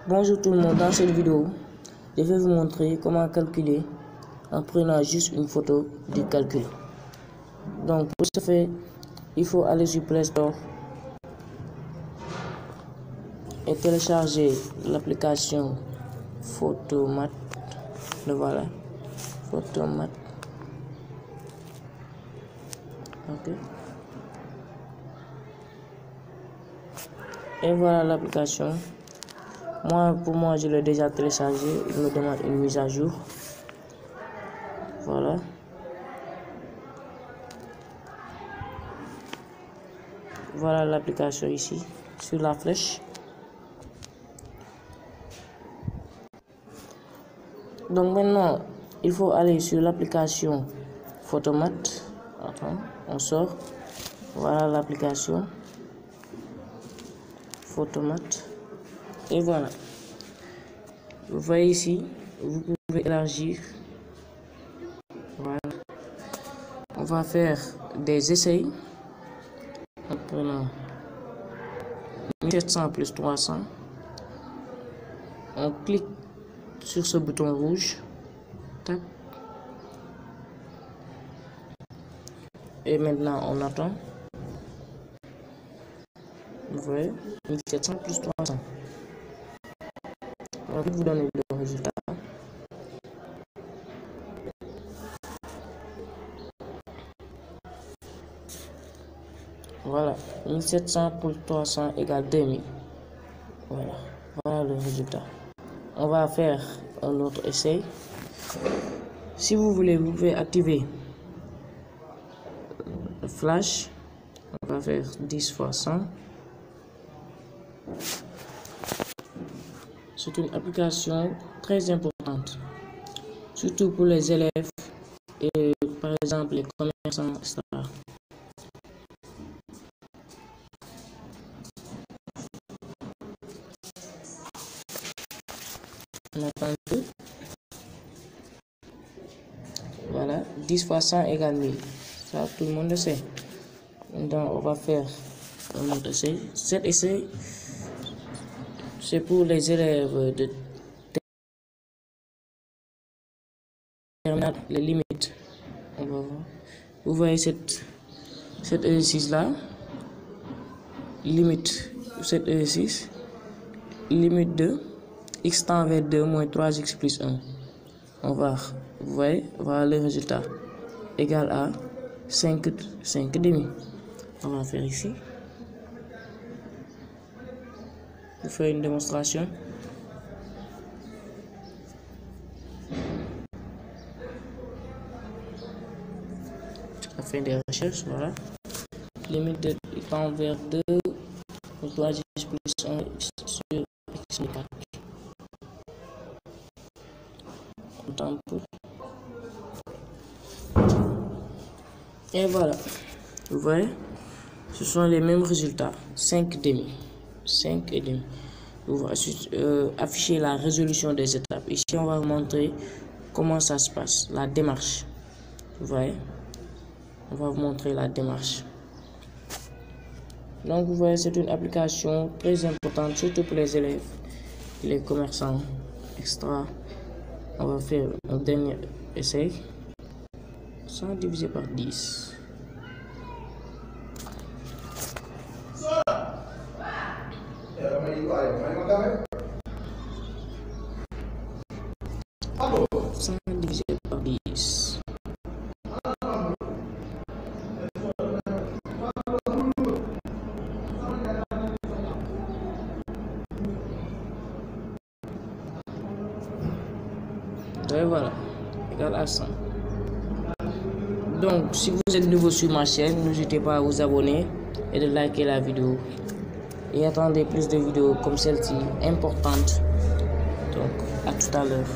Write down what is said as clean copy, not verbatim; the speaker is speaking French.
Bonjour tout le monde, dans cette vidéo, je vais vous montrer comment calculer en prenant juste une photo du calcul. Donc pour ce faire, il faut aller sur Play Store et télécharger l'application Photomat. Le voilà, Photomat. Ok. Et voilà l'application. Pour moi, je l'ai déjà téléchargé. Il me demande une mise à jour. Voilà. Voilà l'application ici, sur la flèche. Donc maintenant, il faut aller sur l'application Photomat. Attends, on sort. Voilà l'application Photomat. Et voilà. Vous voyez ici, vous pouvez élargir. Voilà. On va faire des essais. En prenant 1700 plus 300. On clique sur ce bouton rouge. Tac. Et maintenant on attend. Vous voyez, 1700 plus 300. On va vous donner le résultat. Voilà, 1700 plus 300 égale 2000. Voilà, voilà le résultat. On va faire un autre essai. Si vous voulez, vous pouvez activer le flash. On va faire 10 fois 100. C'est une application très importante, surtout pour les élèves et par exemple les commerçants, etc. On attend un peu. Voilà, 10 fois 100 égale 1000. Ça, tout le monde le sait. Donc, on va faire un autre essai. Cet essai, c'est pour les élèves de terminale, les limites. On va voir. Vous voyez cet exercice-là. Limite, cet exercice. Limite de x tend vers 2 moins 3x plus 1. On va, vous voyez, voilà le résultat. Égal à 5 demi. On va faire ici. Je fais une démonstration. On fait des recherches, voilà. Limite de x tend vers 2 moins 3x plus 1 sur x plus 4. Et voilà, vous voyez, ce sont les mêmes résultats, 5 demi, 5 et demi. Vous voyez, afficher la résolution des étapes. Ici, on va vous montrer comment ça se passe, la démarche. Vous voyez, on va vous montrer la démarche. Donc, vous voyez, c'est une application très importante, surtout pour les élèves, les commerçants, etc. On va faire un dernier essai. 100 divisé par 10. Divisé par 10. Et voilà, égal à 100. Donc, si vous êtes nouveau sur ma chaîne, n'hésitez pas à vous abonner et de liker la vidéo. Et attendez plus de vidéos comme celle-ci, importantes. Donc, à tout à l'heure.